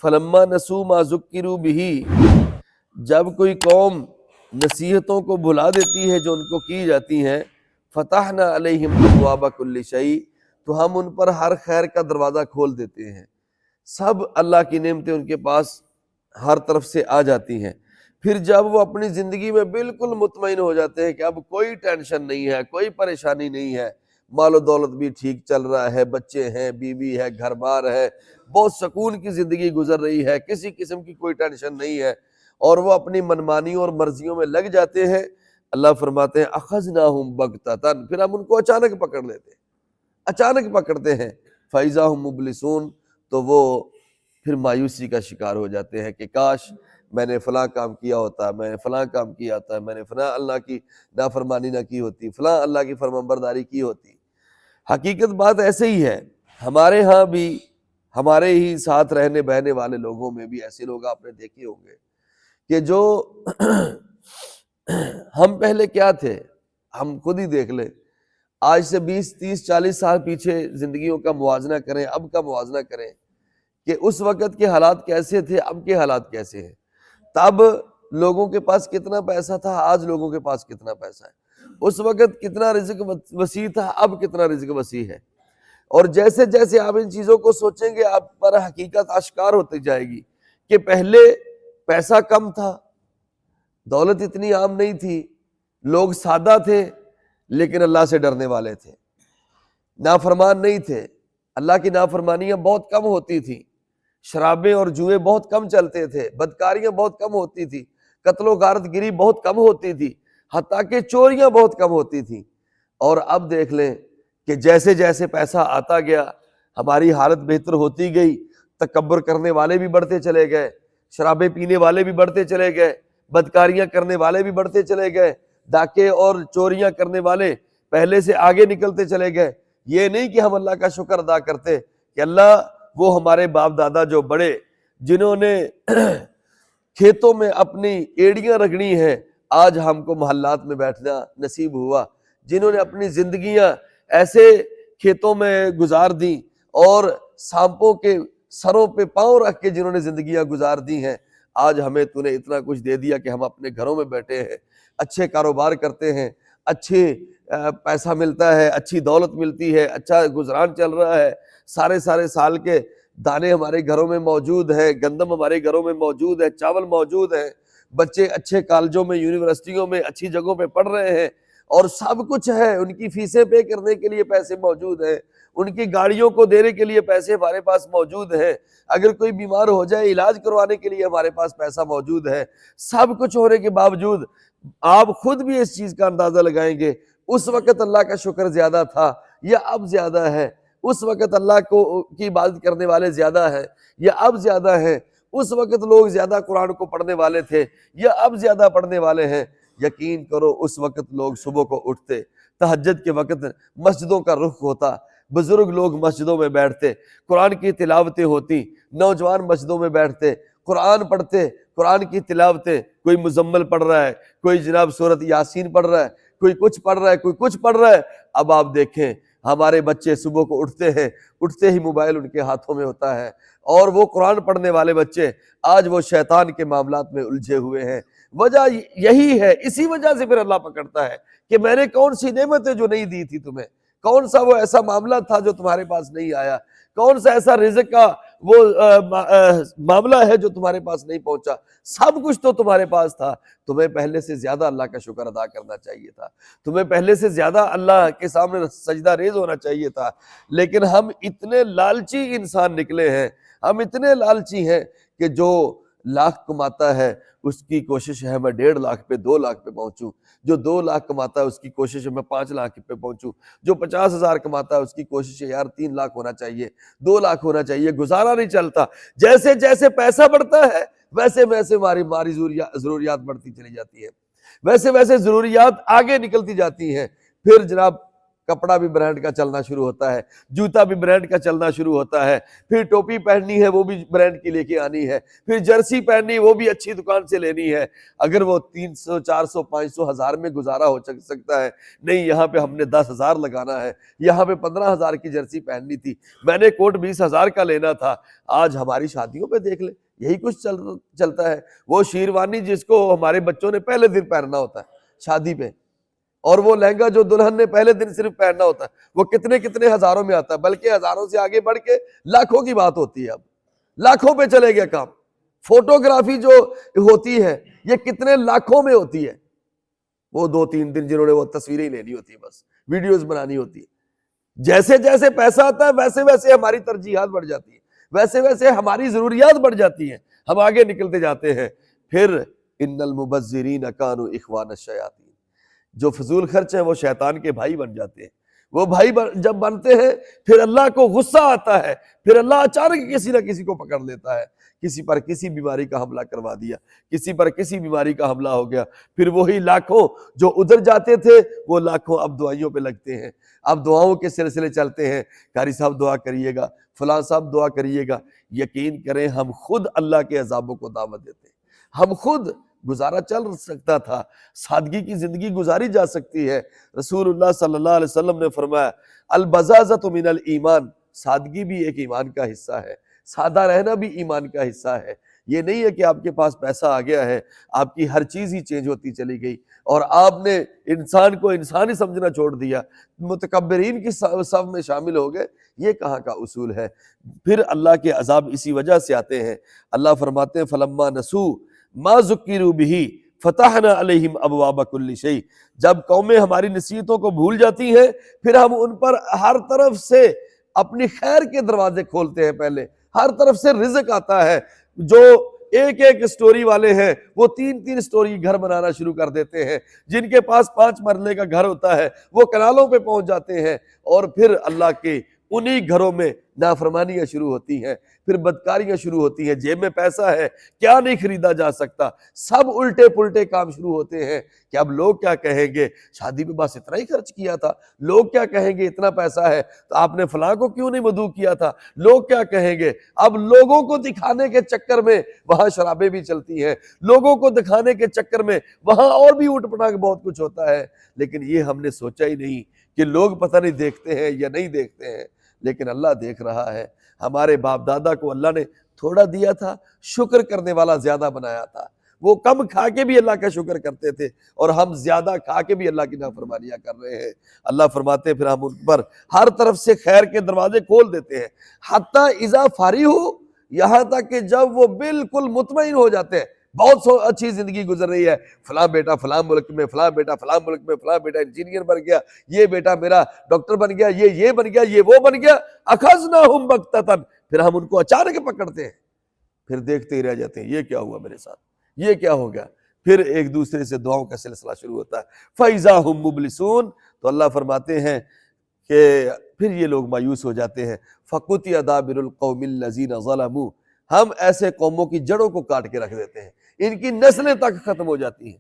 فلما نسوا ما ذکروا بہ، جب کوئی قوم نصیحتوں کو بھلا دیتی ہے جو ان کو کی جاتی ہیں، فتحنا علیہم ابواب کل شیء، تو ہم ان پر ہر خیر کا دروازہ کھول دیتے ہیں، سب اللہ کی نعمتیں ان کے پاس ہر طرف سے آ جاتی ہیں۔ پھر جب وہ اپنی زندگی میں بالکل مطمئن ہو جاتے ہیں کہ اب کوئی ٹینشن نہیں ہے، کوئی پریشانی نہیں ہے، مال و دولت بھی ٹھیک چل رہا ہے، بچے ہیں، بیوی ہے، گھر بار ہے، بہت سکون کی زندگی گزر رہی ہے، کسی قسم کی کوئی ٹینشن نہیں ہے، اور وہ اپنی منمانیوں اور مرضیوں میں لگ جاتے ہیں، اللہ فرماتے ہیں اخذناہم بغتۃ، پھر ہم ان کو اچانک پکڑ لیتے ہیں، اچانک پکڑتے ہیں، فاذا ہم مبلسون، تو وہ پھر مایوسی کا شکار ہو جاتے ہیں کہ کاش میں نے فلاں کام کیا ہوتا، میں نے فلاں کام کیا ہوتا، میں نے فلاں اللہ کی نافرمانی نہ کی ہوتی، فلاں اللہ کی فرمانبرداری کی ہوتی۔ حقیقت بات ایسے ہی ہے، ہمارے ہاں بھی، ہمارے ہی ساتھ رہنے بہنے والے لوگوں میں بھی ایسے لوگ آپ نے دیکھے ہوں گے کہ جو ہم پہلے کیا تھے، ہم خود ہی دیکھ لیں، آج سے 20 30 40 سال پیچھے زندگیوں کا موازنہ کریں، اب کا موازنہ کریں کہ اس وقت کے حالات کیسے تھے، اب کے حالات کیسے ہیں۔ تب لوگوں کے پاس کتنا پیسہ تھا، آج لوگوں کے پاس کتنا پیسہ ہے، اس وقت کتنا رزق وسیع تھا، اب کتنا رزق وسیع ہے، اور جیسے جیسے آپ ان چیزوں کو سوچیں گے آپ پر حقیقت آشکار ہوتی جائے گی کہ پہلے پیسہ کم تھا، دولت اتنی عام نہیں تھی، لوگ سادہ تھے لیکن اللہ سے ڈرنے والے تھے، نافرمان نہیں تھے، اللہ کی نافرمانیاں بہت کم ہوتی تھیں، شرابیں اور جوئے بہت کم چلتے تھے، بدکاریاں بہت کم ہوتی تھی، قتل و غارت گری بہت کم ہوتی تھی، حتیٰ کہ چوریاں بہت کم ہوتی تھیں۔ اور اب دیکھ لیں کہ جیسے جیسے پیسہ آتا گیا ہماری حالت بہتر ہوتی گئی، تکبر کرنے والے بھی بڑھتے چلے گئے، شرابیں پینے والے بھی بڑھتے چلے گئے، بدکاریاں کرنے والے بھی بڑھتے چلے گئے، ڈاکے اور چوریاں کرنے والے پہلے سے آگے نکلتے چلے گئے۔ یہ نہیں کہ ہم اللہ کا شکر ادا کرتے کہ اللہ وہ ہمارے باپ دادا جو بڑے، جنہوں نے کھیتوں میں اپنی ایڑیاں رگڑی ہیں، آج ہم کو محلات میں بیٹھنا نصیب ہوا، جنہوں نے اپنی زندگیاں ایسے کھیتوں میں گزار دیں اور سانپوں کے سروں پہ پاؤں رکھ کے جنہوں نے زندگیاں گزار دی ہیں، آج ہمیں تو نے اتنا کچھ دے دیا کہ ہم اپنے گھروں میں بیٹھے ہیں، اچھے کاروبار کرتے ہیں، اچھے پیسہ ملتا ہے، اچھی دولت ملتی ہے، اچھا گزران چل رہا ہے، سارے سال کے دانے ہمارے گھروں میں موجود ہیں، گندم ہمارے گھروں میں موجود ہے، چاول موجود ہے، بچے اچھے کالجوں میں، یونیورسٹیوں میں، اچھی جگہوں پہ پڑھ رہے ہیں، اور سب کچھ ہے، ان کی فیسیں پے کرنے کے لیے پیسے موجود ہیں، ان کی گاڑیوں کو دینے کے لیے پیسے ہمارے پاس موجود ہیں، اگر کوئی بیمار ہو جائے علاج کروانے کے لیے ہمارے پاس پیسہ موجود ہے۔ سب کچھ ہونے کے باوجود آپ خود بھی اس چیز کا اندازہ لگائیں گے، اس وقت اللہ کا شکر زیادہ تھا یا اب زیادہ ہے؟ اس وقت اللہ کی عبادت کرنے والے زیادہ ہیں یا اب زیادہ ہیں؟ اس وقت لوگ زیادہ قرآن کو پڑھنے والے تھے یا اب زیادہ پڑھنے والے ہیں؟ یقین کرو اس وقت لوگ صبح کو اٹھتے، تہجد کے وقت مسجدوں کا رخ ہوتا، بزرگ لوگ مسجدوں میں بیٹھتے، قرآن کی تلاوتیں ہوتی، نوجوان مسجدوں میں بیٹھتے، قرآن پڑھتے، قرآن کی تلاوتیں، کوئی مزمل پڑھ رہا ہے، کوئی جناب سورۃ یاسین پڑھ رہا ہے، کوئی کچھ پڑھ رہا ہے، کوئی کچھ پڑھ رہا ہے۔ اب آپ دیکھیں ہمارے بچے صبح کو اٹھتے ہیں، اٹھتے ہی موبائل ان کے ہاتھوں میں ہوتا ہے، اور وہ قرآن پڑھنے والے بچے آج وہ شیطان کے معاملات میں الجھے ہوئے ہیں۔ وجہ یہی ہے، اسی وجہ سے پھر اللہ پکڑتا ہے کہ میں نے کون سی نعمتیں جو نہیں دی تھی تمہیں، کون سا وہ ایسا معاملہ تھا جو تمہارے پاس نہیں آیا، کون سا ایسا رزق کا وہ معاملہ ہے جو تمہارے پاس نہیں پہنچا، سب کچھ تو تمہارے پاس تھا۔ تمہیں پہلے سے زیادہ اللہ کا شکر ادا کرنا چاہیے تھا، تمہیں پہلے سے زیادہ اللہ کے سامنے سجدہ ریز ہونا چاہیے تھا، لیکن ہم اتنے لالچی انسان نکلے ہیں، ہم اتنے لالچی ہیں کہ جو لاکھ کماتا ہے اس کی کوشش ہے میں 1.5 لاکھ پہ 2 لاکھ پہ پہنچوں، جو 2 لاکھ کماتا ہے اس کی کوشش ہے میں 5 لاکھ پہ پہنچوں، جو 50,000 کماتا ہے اس کی کوشش ہے یار 3 لاکھ ہونا چاہیے، 2 لاکھ ہونا چاہیے، گزارا نہیں چلتا۔ جیسے جیسے پیسہ بڑھتا ہے ویسے ویسے ہماری ضروریات بڑھتی چلی جاتی ہے، ویسے ویسے ضروریات آگے نکلتی جاتی ہیں، پھر جناب کپڑا بھی برانڈ کا چلنا شروع ہوتا ہے، جوتا بھی برانڈ کا چلنا شروع ہوتا ہے، پھر ٹوپی پہننی ہے وہ بھی برانڈ کی لے کے آنی ہے، پھر جرسی پہننی وہ بھی اچھی دکان سے لینی ہے۔ اگر وہ 300 400 500 1000 میں گزارا ہو سکتا ہے، نہیں یہاں پہ ہم نے 10,000 لگانا ہے، یہاں پہ 15,000 کی جرسی پہننی تھی، میں نے کوٹ 20,000 کا لینا تھا۔ آج ہماری شادیوں پہ دیکھ لیں، یہی کچھ چلتا ہے۔ وہ شیروانی جس کو ہمارے بچوں نے پہلے دن پہننا ہوتا ہے شادی پہ، اور وہ لہنگا جو دلہن نے پہلے دن صرف پہننا ہوتا ہے، وہ کتنے کتنے ہزاروں میں آتا ہے، بلکہ ہزاروں سے آگے بڑھ کے لاکھوں کی بات ہوتی ہے۔ اب لاکھوں پہ چلے گیا کام۔ فوٹوگرافی جو ہوتی ہے یہ کتنے لاکھوں میں ہوتی ہے۔ وہ 2-3 دن جنہوں نے وہ تصویریں لینی ہوتی ہیں، بس ویڈیوز بنانی ہوتی ہے۔ جیسے جیسے پیسہ آتا ہے ویسے ویسے ہماری ترجیحات بڑھ جاتی ہیں، ویسے ویسے ہماری ضروریات بڑھ جاتی ہیں، ہم آگے نکلتے جاتے ہیں۔ پھر ان المبذرین کانوا اخوان الشیاطین، جو فضول خرچ ہیں وہ شیطان کے بھائی بن جاتے ہیں۔ وہ بھائی جب بنتے ہیں پھر اللہ کو غصہ آتا ہے، پھر اللہ اچانک کسی نہ کسی کو پکڑ لیتا ہے، کسی پر کسی بیماری کا حملہ کروا دیا، کسی پر کسی بیماری کا حملہ ہو گیا، پھر وہی لاکھوں جو ادھر جاتے تھے وہ لاکھوں اب دعائیوں پہ لگتے ہیں، اب دعاؤں کے سلسلے چلتے ہیں، قاری صاحب دعا کریے گا، فلاں صاحب دعا کریے گا۔ یقین کریں ہم خود اللہ کے عذابوں کو دعوت دیتے ہیں، ہم خود گزارا چل سکتا تھا، سادگی کی زندگی گزاری جا سکتی ہے۔ رسول اللہ صلی اللہ علیہ وسلم نے فرمایا البذاذۃ من الایمان، سادگی بھی ایک ایمان کا حصہ ہے، سادہ رہنا بھی ایمان کا حصہ ہے۔ یہ نہیں ہے کہ آپ کے پاس پیسہ آ گیا ہے آپ کی ہر چیز ہی چینج ہوتی چلی گئی اور آپ نے انسان کو انسان ہی سمجھنا چھوڑ دیا، متکبرین کی صف میں شامل ہو گئے۔ یہ کہاں کا اصول ہے؟ پھر اللہ کے عذاب اسی وجہ سے آتے ہیں۔ اللہ فرماتے ہیں فلما نسوا ما ذکروا بہ فتحنا علیہم ابواب کل شیء، جب قومیں ہماری نصیحتوں کو بھول جاتی ہیں پھر ہم ان پر ہر طرف سے اپنی خیر کے دروازے کھولتے ہیں۔ پہلے ہر طرف سے رزق آتا ہے، جو ایک ایک سٹوری والے ہیں وہ 3 سٹوری گھر بنانا شروع کر دیتے ہیں، جن کے پاس 5 مرلے کا گھر ہوتا ہے وہ کنالوں پہ پہنچ جاتے ہیں، اور پھر اللہ کے انہی گھروں میں نافرمانیاں شروع ہوتی ہیں، پھر بدکاریاں شروع ہوتی ہیں۔ جیب میں پیسہ ہے، کیا نہیں خریدا جا سکتا، سب الٹے پلٹے کام شروع ہوتے ہیں کہ اب لوگ کیا کہیں گے، شادی پہ بس اتنا ہی خرچ کیا تھا، لوگ کیا کہیں گے، اتنا پیسہ ہے تو آپ نے فلاں کو کیوں نہیں مدعو کیا تھا، لوگ کیا کہیں گے۔ اب لوگوں کو دکھانے کے چکر میں وہاں شرابیں بھی چلتی ہیں، لوگوں کو دکھانے کے چکر میں وہاں اور بھی اوٹ پٹانگ بہت کچھ ہوتا ہے، لیکن یہ ہم نے سوچا ہی نہیں کہ لوگ پتہ نہیں دیکھتے ہیں یا نہیں دیکھتے ہیں، لیکن اللہ دیکھ رہا ہے۔ ہمارے باپ دادا کو اللہ نے تھوڑا دیا تھا، شکر کرنے والا زیادہ بنایا تھا، وہ کم کھا کے بھی اللہ کا شکر کرتے تھے، اور ہم زیادہ کھا کے بھی اللہ کی نافرمانیاں کر رہے ہیں۔ اللہ فرماتے ہیں پھر ہم ان پر ہر طرف سے خیر کے دروازے کھول دیتے ہیں، حتیٰ اذا فارغوا، یہاں تک کہ جب وہ بالکل مطمئن ہو جاتے ہیں، بہت اچھی زندگی گزر رہی ہے، فلاں بیٹا فلاں ملک میں، فلاں بیٹا فلاں ملک میں، فلاں بیٹا انجینئر بن گیا، یہ بیٹا میرا ڈاکٹر بن گیا، یہ بن گیا، یہ وہ بن گیا، اخذناہم بغتۃ، پھر ہم ان کو اچانک پکڑتے ہیں، پھر دیکھتے ہی رہ جاتے ہیں یہ کیا ہوا میرے ساتھ، یہ کیا ہو گیا۔ پھر ایک دوسرے سے دعاؤں کا سلسلہ شروع ہوتا ہے، فَإِذَا هُمْ مُبْلِسُونَ، تو اللہ فرماتے ہیں کہ پھر یہ لوگ مایوس ہو جاتے ہیں، فَقُطِعَ دَابِرُ الْقَوْمِ الَّذِينَ ظَلَمُوا، ہم ایسے قوموں کی جڑوں کو کاٹ کے رکھ دیتے ہیں، ان کی نسلیں تک ختم ہو جاتی ہیں۔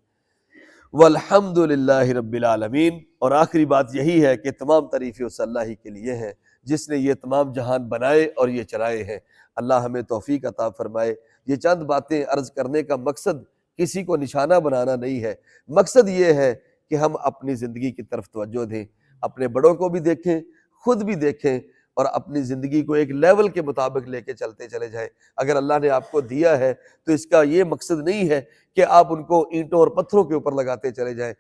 والحمد للہ رب العالمین، اور آخری بات یہی ہے کہ تمام تعریفیں اس اللہ ہی کے لیے ہیں جس نے یہ تمام جہان بنائے اور یہ چلائے ہیں۔ اللہ ہمیں توفیق عطا فرمائے۔ یہ چند باتیں عرض کرنے کا مقصد کسی کو نشانہ بنانا نہیں ہے، مقصد یہ ہے کہ ہم اپنی زندگی کی طرف توجہ دیں، اپنے بڑوں کو بھی دیکھیں، خود بھی دیکھیں، اور اپنی زندگی کو ایک لیول کے مطابق لے کے چلتے چلے جائیں۔ اگر اللہ نے آپ کو دیا ہے تو اس کا یہ مقصد نہیں ہے کہ آپ ان کو اینٹوں اور پتھروں کے اوپر لگاتے چلے جائیں،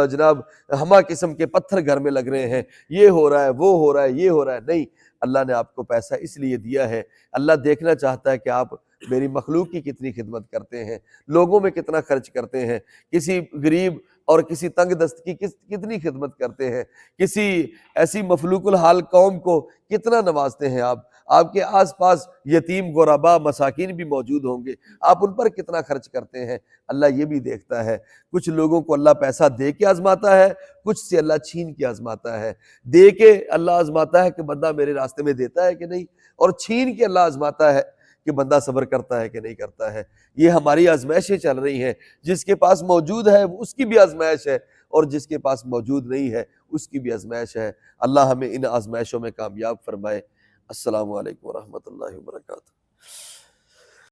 جناب ہمہ قسم کے پتھر گھر میں لگ رہے ہیں، یہ ہو رہا ہے، وہ ہو رہا ہے، یہ ہو رہا ہے، نہیں۔ اللہ نے آپ کو پیسہ اس لیے دیا ہے، اللہ دیکھنا چاہتا ہے کہ آپ میری مخلوق کی کتنی خدمت کرتے ہیں، لوگوں میں کتنا خرچ کرتے ہیں، کسی غریب اور کسی تنگ دست کی کتنی خدمت کرتے ہیں، کسی ایسی مفلوق الحال قوم کو کتنا نوازتے ہیں آپ کے آس پاس یتیم غربا مساکین بھی موجود ہوں گے، آپ ان پر کتنا خرچ کرتے ہیں، اللہ یہ بھی دیکھتا ہے۔ کچھ لوگوں کو اللہ پیسہ دے کے آزماتا ہے، کچھ سے اللہ چھین کے آزماتا ہے۔ دے کے اللہ آزماتا ہے کہ بندہ میرے راستے میں دیتا ہے کہ نہیں، اور چھین کے اللہ آزماتا ہے کہ بندہ صبر کرتا ہے کہ نہیں کرتا ہے۔ یہ ہماری آزمائشیں چل رہی ہیں، جس کے پاس موجود ہے اس کی بھی آزمائش ہے، اور جس کے پاس موجود نہیں ہے اس کی بھی آزمائش ہے۔ اللہ ہمیں ان آزمائشوں میں کامیاب فرمائے۔ السلام علیکم ورحمۃ اللہ وبرکاتہ۔